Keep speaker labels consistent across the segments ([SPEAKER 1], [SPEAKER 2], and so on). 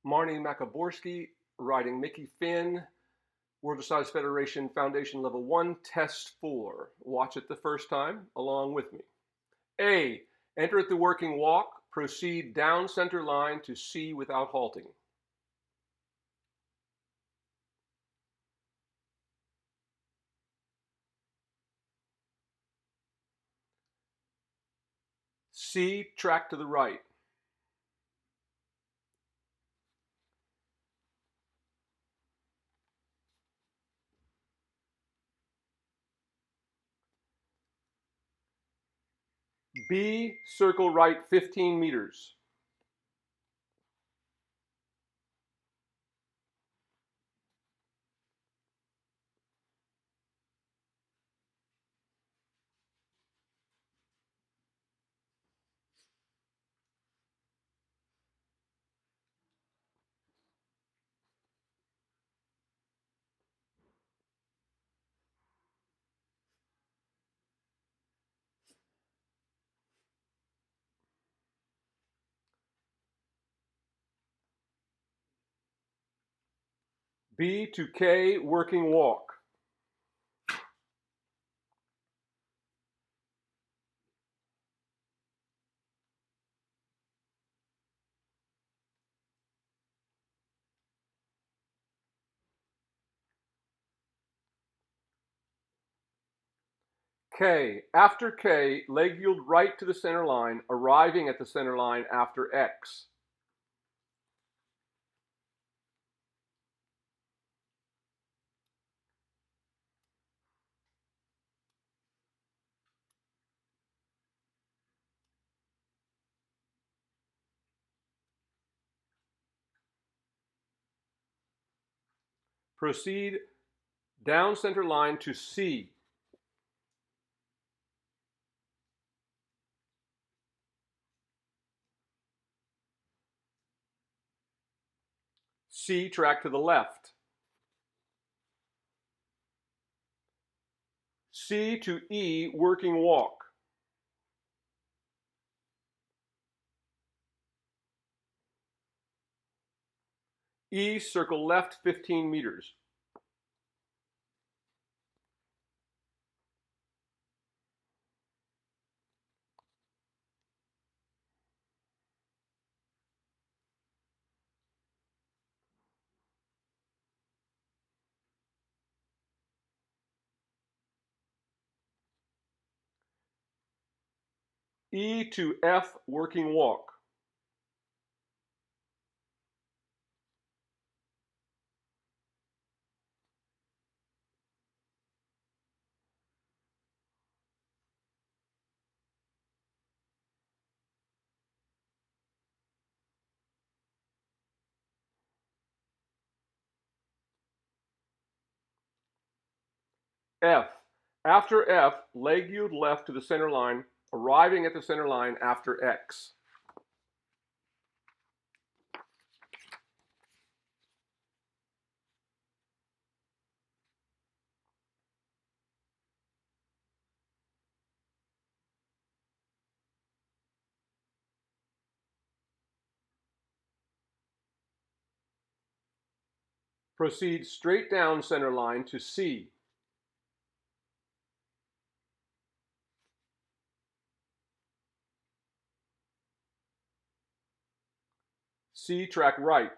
[SPEAKER 1] Marnie Makaborski, riding Mickey Finn, World Dressage Federation Foundation Level 1, Test 4. Watch it the first time along with me. A. Enter at the working walk. Proceed down center line to C without halting. C. Track to the right. B. Circle right 15 meters. B to K, working walk. K. After K, leg yield right to the center line, arriving at the center line after X. Proceed down center line to C. C, track to the left. C to E, working walk. E, circle left 15 meters. E to F, working walk. F. After F, leg yield left to the center line, arriving at the center line after X. Proceed straight down center line to C. C, track right.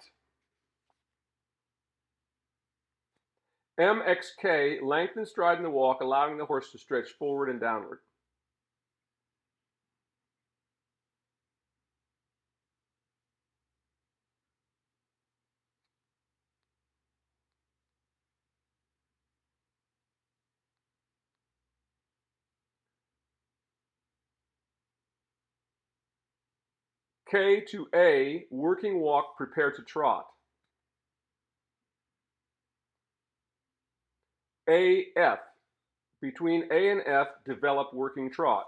[SPEAKER 1] MXK, lengthen stride in the walk, allowing the horse to stretch forward and downward. K to A, working walk, prepare to trot. AF, between A and F, develop working trot.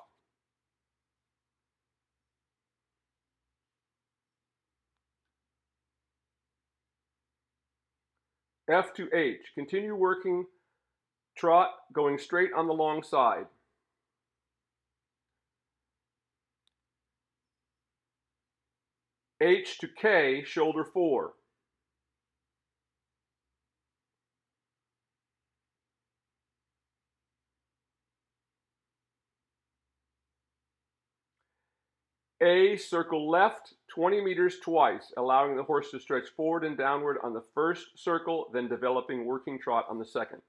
[SPEAKER 1] F to H, continue working trot, going straight on the long side. H to K, shoulder 4. A, circle left 20 meters twice, allowing the horse to stretch forward and downward on the first circle, then developing working trot on the second.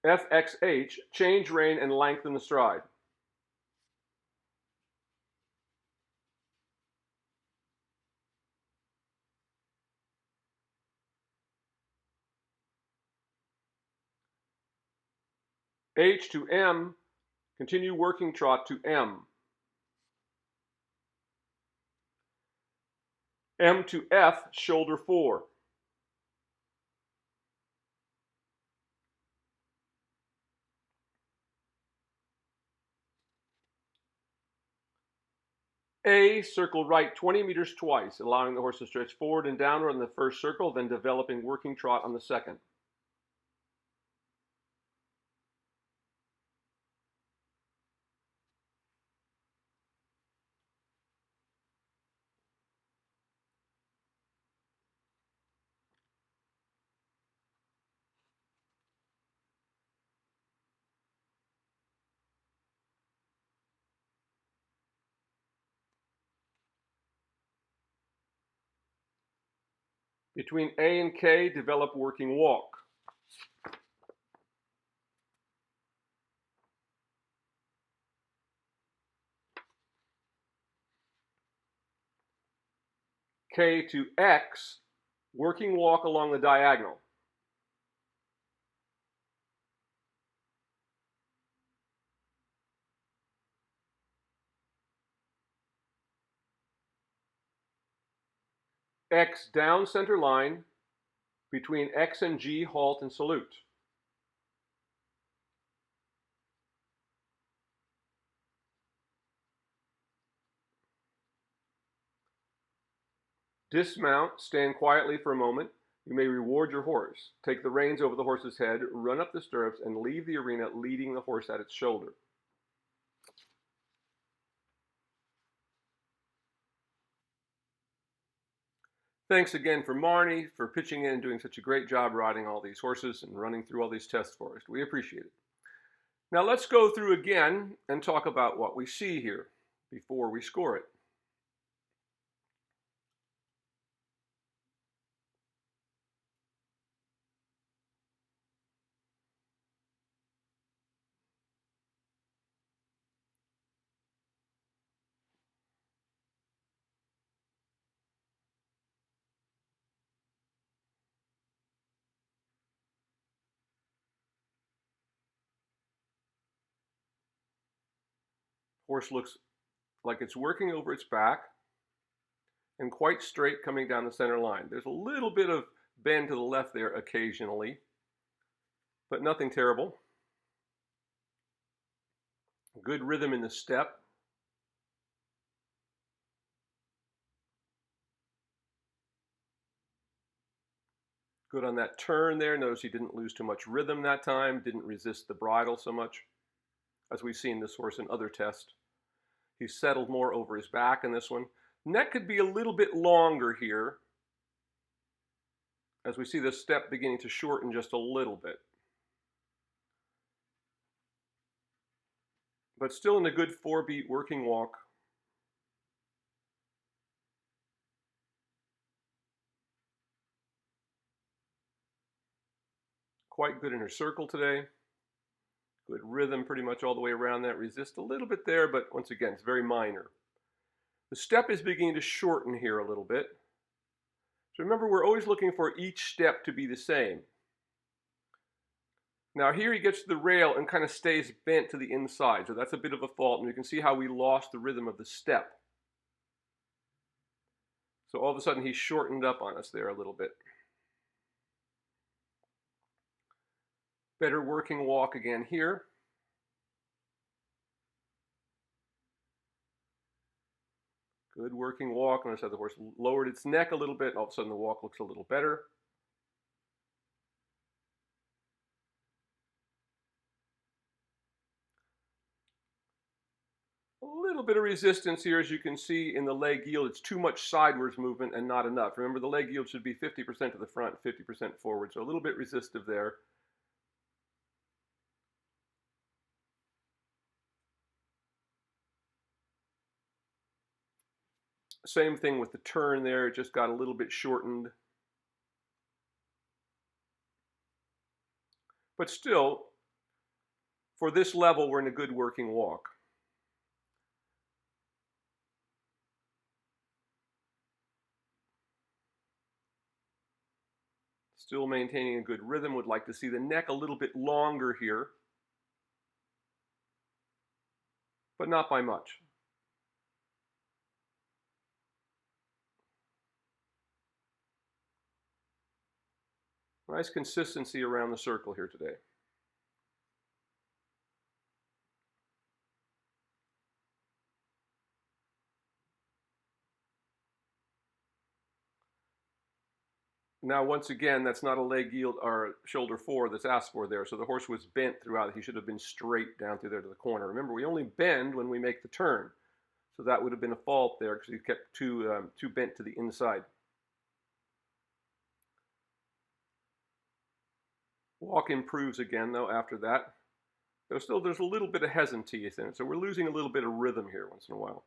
[SPEAKER 1] FXH, change rein and lengthen the stride. H to M, continue working trot to M. M to F, shoulder 4. A, circle right 20 meters twice, allowing the horse to stretch forward and downward on the first circle, then developing working trot on the second. Between A and K, develop working walk. K to X, working walk along the diagonal. X down center line, between X and G, halt and salute. Dismount, stand quietly for a moment. You may reward your horse. Take the reins over the horse's head, run up the stirrups, and leave the arena leading the horse at its shoulder. Thanks again for Marnie for pitching in and doing such a great job riding all these horses and running through all these tests for us. We appreciate it. Now let's go through again and talk about what we see here before we score it. Horse looks like it's working over its back and quite straight coming down the center line. There's a little bit of bend to the left there occasionally, but nothing terrible. Good rhythm in the step. Good on that turn there. Notice he didn't lose too much rhythm that time, didn't resist the bridle so much, as we've seen this horse in other tests. He settled more over his back in this one. Neck could be a little bit longer here, as we see the step beginning to shorten just a little bit. But still in a good 4-beat working walk. Quite good in her circle today. Good rhythm pretty much all the way around that. Resist a little bit there, but once again, it's very minor. The step is beginning to shorten here a little bit. So remember, we're always looking for each step to be the same. Now here he gets to the rail and kind of stays bent to the inside, so that's a bit of a fault, and you can see how we lost the rhythm of the step. So all of a sudden he's shortened up on us there a little bit. Better working walk again here. Good working walk. Notice how the horse lowered its neck a little bit, and all of a sudden the walk looks a little better. A little bit of resistance here, as you can see in the leg yield. It's too much sideways movement and not enough. Remember, the leg yield should be 50% to the front, 50% forward, so a little bit resistive there. Same thing with the turn there, it just got a little bit shortened. But still, for this level, we're in a good working walk. Still maintaining a good rhythm. Would like to see the neck a little bit longer here, but not by much. Nice consistency around the circle here today. Now, once again, that's not a leg yield or shoulder 4 that's asked for there. So the horse was bent throughout. He should have been straight down through there to the corner. Remember, we only bend when we make the turn. So that would have been a fault there because he kept too bent to the inside. Walk improves again, though, after that. Though still, there's a little bit of hesitancy in it. So we're losing a little bit of rhythm here once in a while.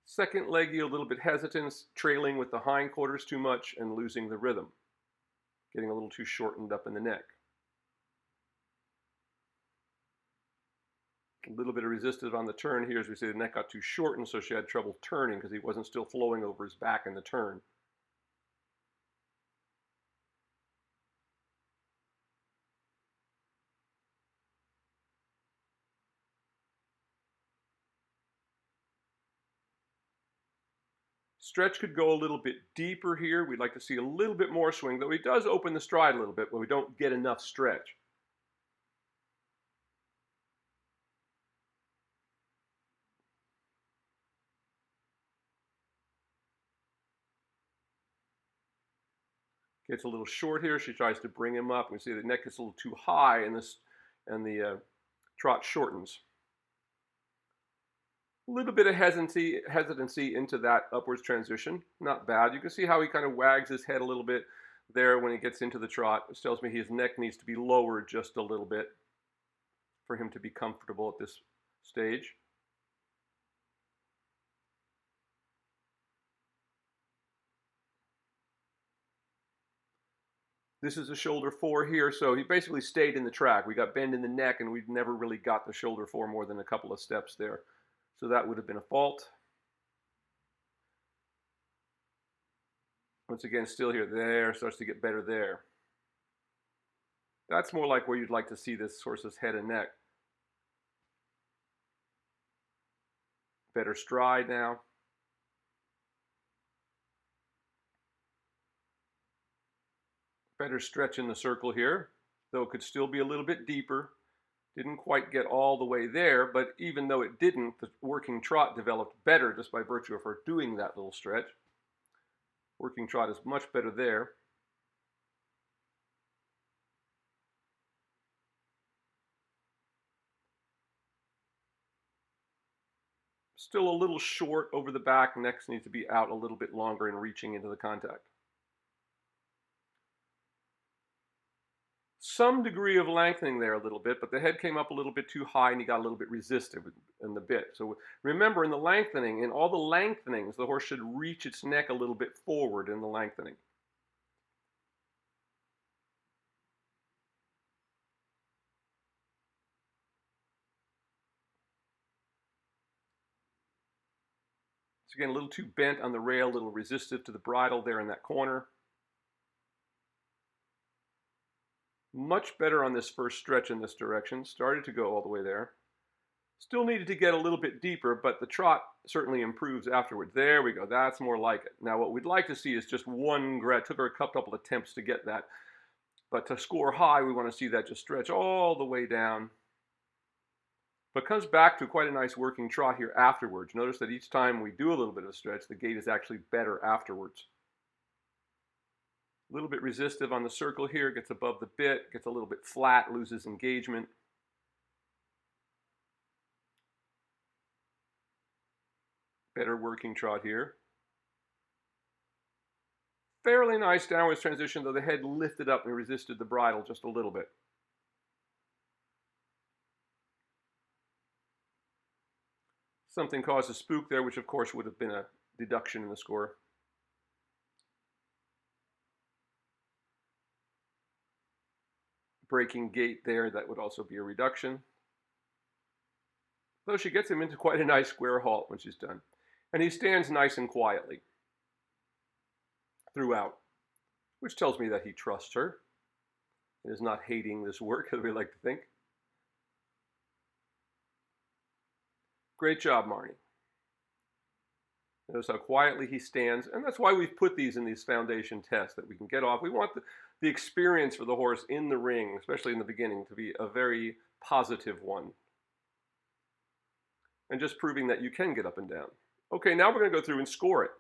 [SPEAKER 1] Second leg yield, a little bit hesitance, trailing with the hindquarters too much and losing the rhythm. Getting a little too shortened up in the neck. A little bit of resistance on the turn here. As we see, the neck got too shortened, so she had trouble turning because he wasn't still flowing over his back in the turn. Stretch could go a little bit deeper here. We'd like to see a little bit more swing, though he does open the stride a little bit, but we don't get enough stretch. Gets a little short here. She tries to bring him up. We see the neck gets a little too high, and the trot shortens. A little bit of hesitancy into that upwards transition. Not bad. You can see how he kind of wags his head a little bit there when he gets into the trot. This tells me his neck needs to be lowered just a little bit for him to be comfortable at this stage. This is a shoulder 4 here, so he basically stayed in the track. We got bend in the neck, and we never really got the shoulder 4 more than a couple of steps there. So that would have been a fault. Once again, still here. There, starts to get better there. That's more like where you'd like to see this horse's head and neck. Better stride now. Better stretch in the circle here, though it could still be a little bit deeper. Didn't quite get all the way there, but even though it didn't, the working trot developed better just by virtue of her doing that little stretch. Working trot is much better there. Still a little short over the back. Neck needs to be out a little bit longer and reaching into the contact. Some degree of lengthening there a little bit, but the head came up a little bit too high and he got a little bit resistive in the bit. So remember, in the lengthening, in all the lengthenings, the horse should reach its neck a little bit forward in the lengthening. So again, a little too bent on the rail, a little resistive to the bridle there in that corner. Much better on this first stretch in this direction. Started to go all the way there. Still needed to get a little bit deeper, but the trot certainly improves afterwards. There we go. That's more like it. Now what we'd like to see is just one grad. Took her a couple attempts to get that. But to score high, we want to see that just stretch all the way down. But comes back to quite a nice working trot here afterwards. Notice that each time we do a little bit of stretch, the gait is actually better afterwards. A little bit resistive on the circle here, gets above the bit, gets a little bit flat, loses engagement. Better working trot here. Fairly nice downwards transition, though the head lifted up and resisted the bridle just a little bit. Something caused a spook there, which of course would have been a deduction in the score. Breaking gait there, that would also be a reduction. Though she gets him into quite a nice square halt when she's done. And he stands nice and quietly throughout, which tells me that he trusts her and is not hating this work, as we like to think. Great job, Marnie. Notice how quietly he stands, and that's why we've put these in these foundation tests, that we can get off. We want the experience for the horse in the ring, especially in the beginning, to be a very positive one. And just proving that you can get up and down. Okay, now we're going to go through and score it.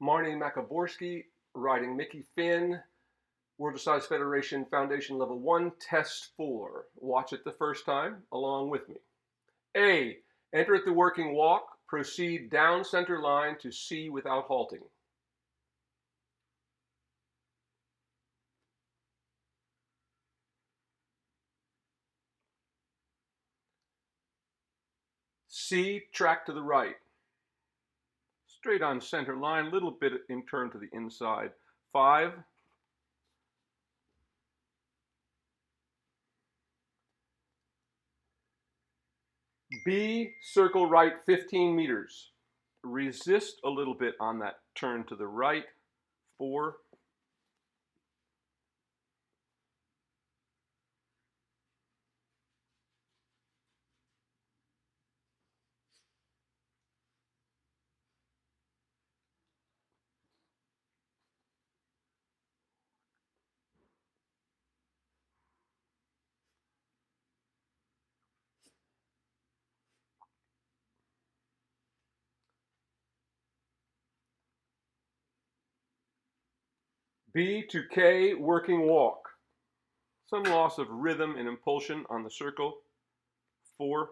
[SPEAKER 1] Marnie Makaborski riding Mickey Finn, World Dressage Federation Foundation Level 1, Test 4. Watch it the first time along with me. A. Enter at the working walk. Proceed down center line to C without halting. C, track to the right. Straight on center line, little bit in turn to the inside. 5. B, circle right 15 meters. Resist a little bit on that turn to the right. 4. B to K, working walk. Some loss of rhythm and impulsion on the circle. 4.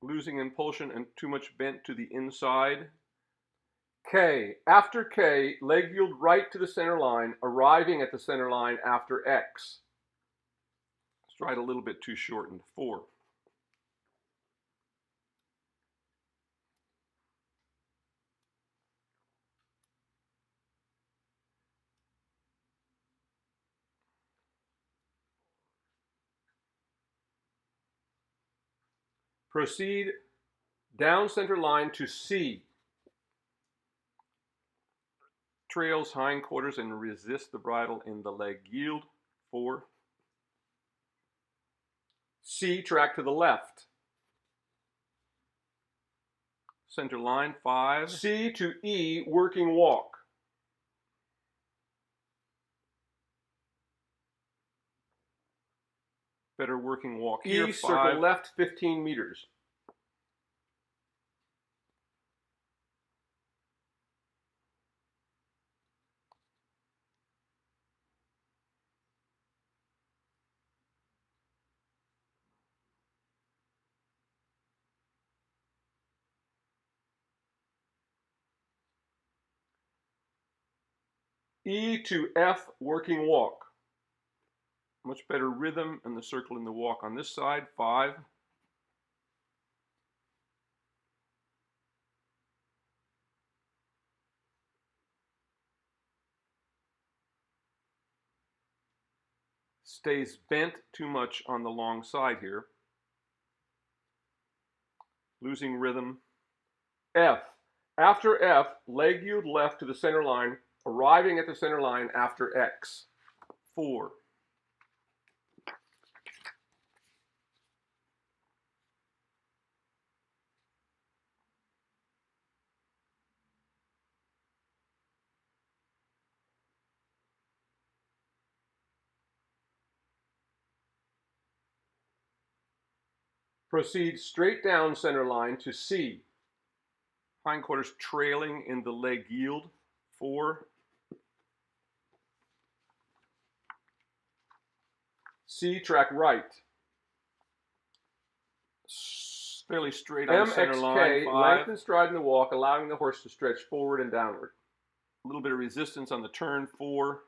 [SPEAKER 1] Losing impulsion and too much bent to the inside. K. After K, leg yield right to the center line, arriving at the center line after X. Stride a little bit too shortened. 4. Proceed down center line to C. Trails hindquarters and resist the bridle in the leg yield. 4. C, track to the left. Center line. 5. C to E, working walk. Better working walk here. E, circle left 15 meters. E to F, working walk. Much better rhythm and the circle in the walk on this side. 5. Stays bent too much on the long side here. Losing rhythm. F, After F, leg yield left to the center line, arriving at the center line after X. 4. Proceed straight down center line to C. Hindquarters trailing in the leg yield. 4. C, track right. Fairly straight on the center line. 5. Lengthen stride in the walk, allowing the horse to stretch forward and downward. A little bit of resistance on the turn. 4.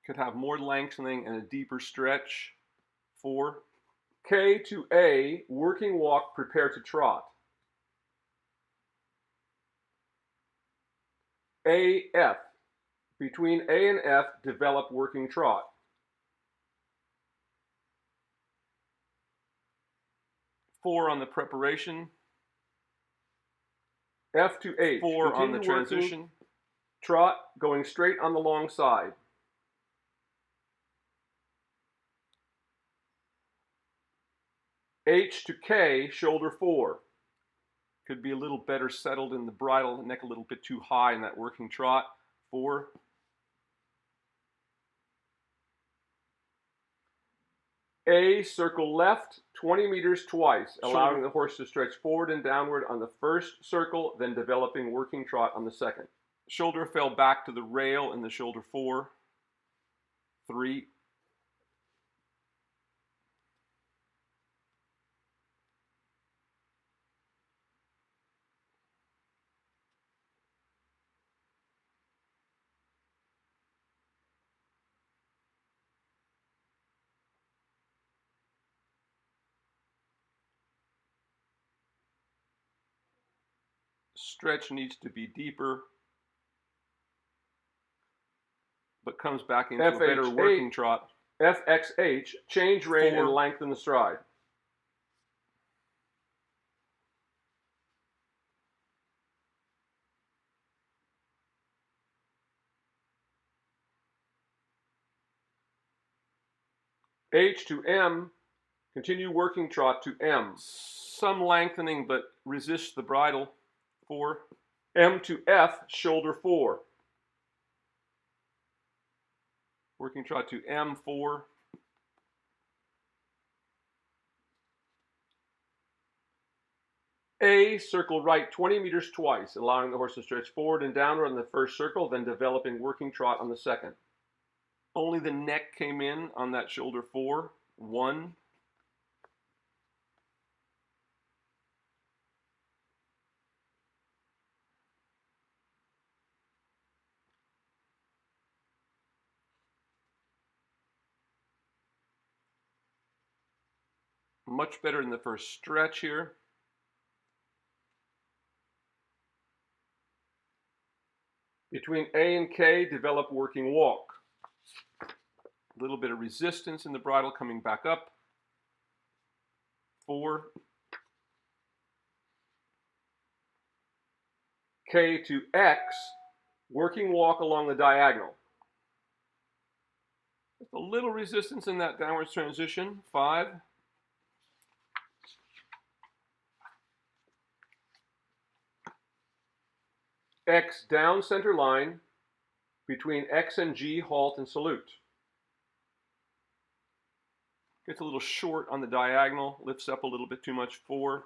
[SPEAKER 1] Could have more lengthening and a deeper stretch. 4. K to A, working walk, prepare to trot. A, F. Between A and F, develop working trot. Four on the preparation. F to H. 4 on the transition. Trot, going straight on the long side. H to K, shoulder 4. Could be a little better settled in the bridle, neck a little bit too high in that working trot. 4. A, circle left 20 meters twice, allowing the horse to stretch forward and downward on the first circle, then developing working trot on the second. Shoulder fell back to the rail in the shoulder 4. 3. Stretch needs to be deeper, but comes back into a better working trot. FXH, change rein and lengthen the stride. H to M, continue working trot to M. Some lengthening, but resist the bridle. 4. M to F, shoulder 4. Working trot to M, 4. A, circle right 20 meters twice, allowing the horse to stretch forward and downward on the first circle, then developing working trot on the second. Only the neck came in on that shoulder 4. 1. Much better in the first stretch here. Between A and K, develop working walk. A little bit of resistance in the bridle coming back up. 4. K to X, working walk along the diagonal. Just a little resistance in that downwards transition. 5. X down center line, between X and G, halt and salute. Gets a little short on the diagonal, lifts up a little bit too much. 4.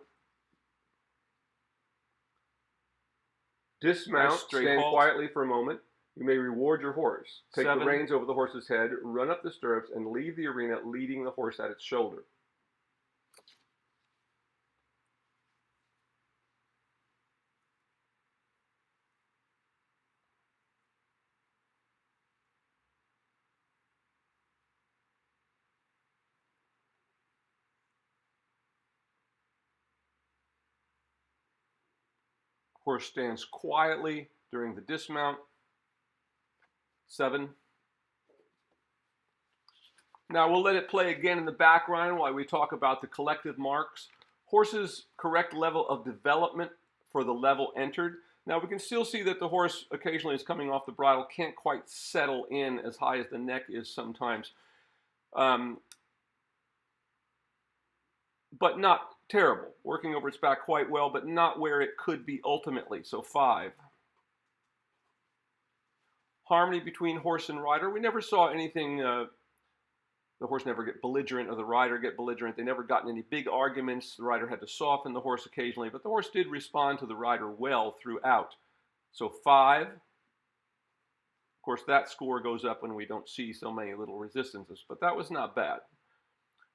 [SPEAKER 1] Dismount, nice stand quietly for a moment. You may reward your horse. Take 7. The reins over the horse's head, run up the stirrups, and leave the arena leading the horse at its shoulder. Horse stands quietly during the dismount. 7. Now we'll let it play again in the background while we talk about the collective marks. Horse's correct level of development for the level entered. Now we can still see that the horse occasionally is coming off the bridle, can't quite settle in as high as the neck is sometimes. But not terrible. Working over its back quite well, but not where it could be ultimately. So 5. Harmony between horse and rider. We never saw anything, the horse never get belligerent or the rider get belligerent. They never got in any big arguments. The rider had to soften the horse occasionally, but the horse did respond to the rider well throughout. So 5. Of course, that score goes up when we don't see so many little resistances, but that was not bad.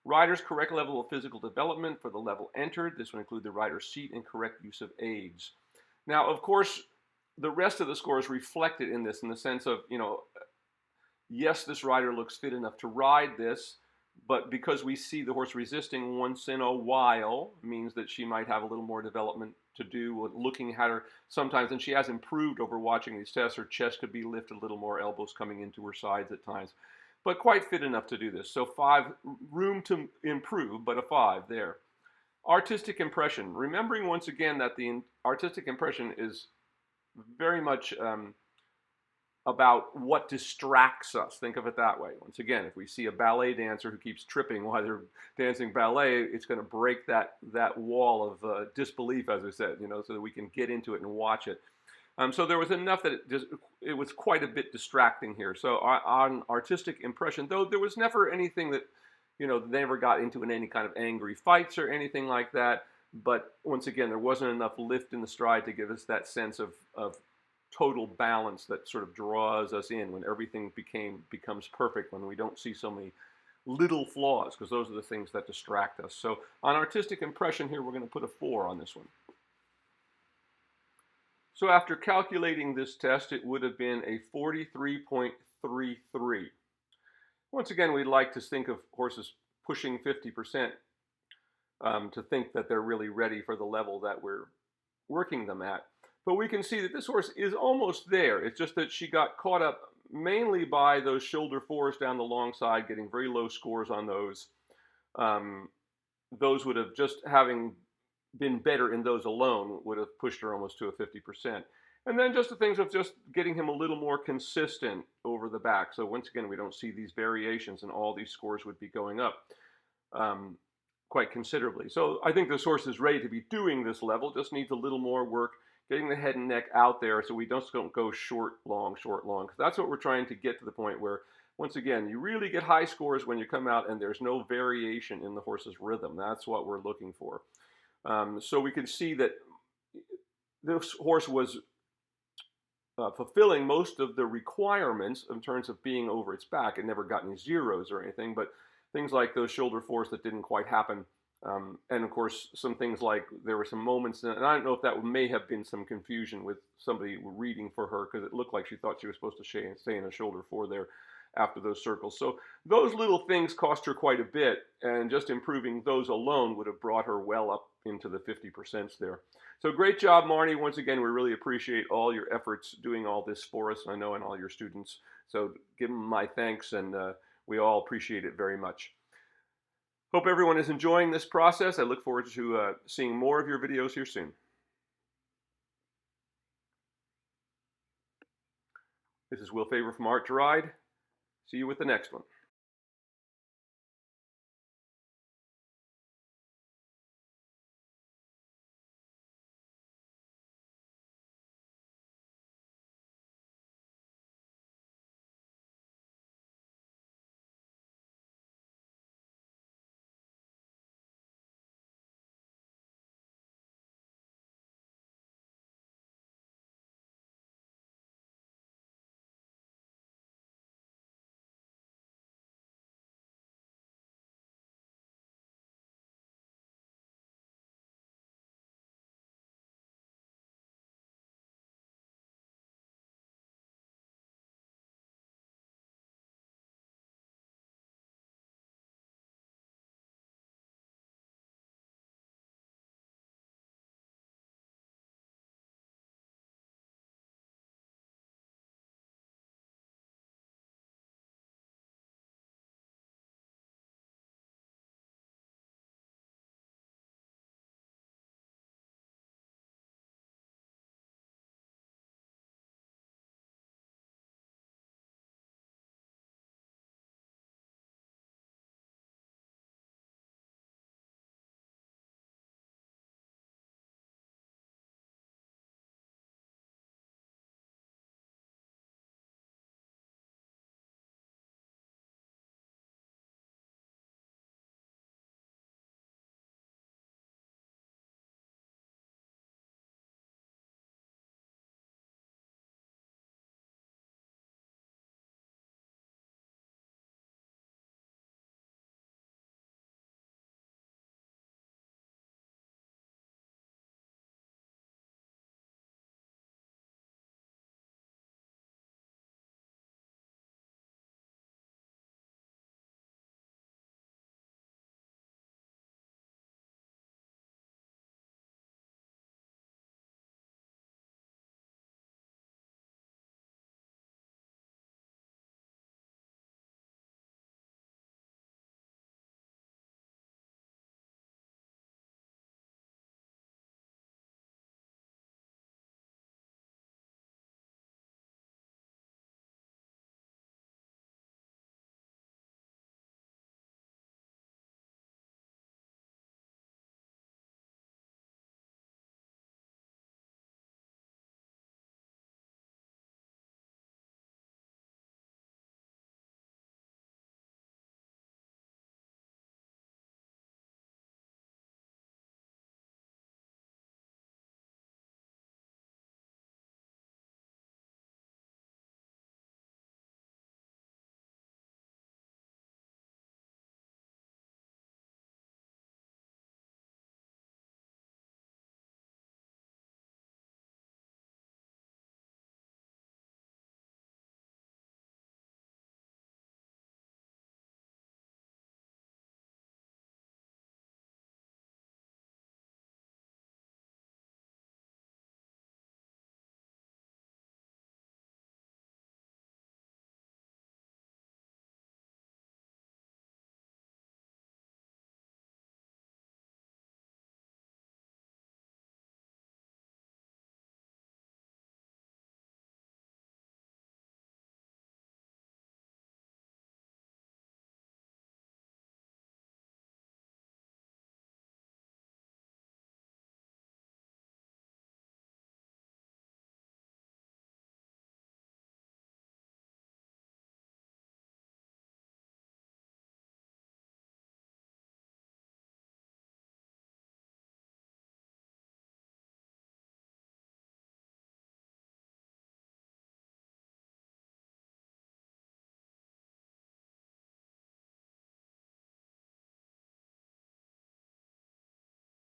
[SPEAKER 1] Rider's correct level of physical development for the level entered. This would include the rider's seat and correct use of aids. Now, of course, the rest of the score is reflected in this in the sense of, yes, this rider looks fit enough to ride this, but because we see the horse resisting once in a while means that she might have a little more development to do. Looking at her sometimes, and she has improved over watching these tests. Her chest could be lifted a little more, elbows coming into her sides at times, but quite fit enough to do this. So 5, room to improve, but a 5 there. Artistic impression. Remembering once again that the artistic impression is very much about what distracts us. Think of it that way. Once again, if we see a ballet dancer who keeps tripping while they're dancing ballet, it's going to break that wall of disbelief, as I said, so that we can get into it and watch it. So there was enough that it was quite a bit distracting here. So on artistic impression, though there was never anything that, they never got into in any kind of angry fights or anything like that. But once again, there wasn't enough lift in the stride to give us that sense of total balance that sort of draws us in when everything becomes perfect, when we don't see so many little flaws, because those are the things that distract us. So on artistic impression here, we're going to put a 4 on this one. So after calculating this test, it would have been a 43.33. Once again, we'd like to think of horses pushing 50% to think that they're really ready for the level that we're working them at. But we can see that this horse is almost there. It's just that she got caught up mainly by those shoulder 4s down the long side, getting very low scores on those. Those would have, just having been better in those alone, would have pushed her almost to a 50%. And then just the things of just getting him a little more consistent over the back. So once again, we don't see these variations, and all these scores would be going up quite considerably. So I think this horse is ready to be doing this level, just needs a little more work getting the head and neck out there so we don't go short, long, short, long. Because that's what we're trying to get to the point where, once again, you really get high scores when you come out and there's no variation in the horse's rhythm. That's what we're looking for. So we can see that this horse was fulfilling most of the requirements in terms of being over its back. It never got any zeros or anything, but things like those shoulder 4s that didn't quite happen. And of course, some things like there were some moments, and I don't know if that may have been some confusion with somebody reading for her, because it looked like she thought she was supposed to stay in a shoulder 4 there after those circles. So those little things cost her quite a bit, and just improving those alone would have brought her well up into the 50% there. So great job, Marnie. Once again, we really appreciate all your efforts doing all this for us, I know, and all your students. So give them my thanks, and we all appreciate it very much. Hope everyone is enjoying this process. I look forward to seeing more of your videos here soon. This is Will Favor from Art to Ride. See you with the next one.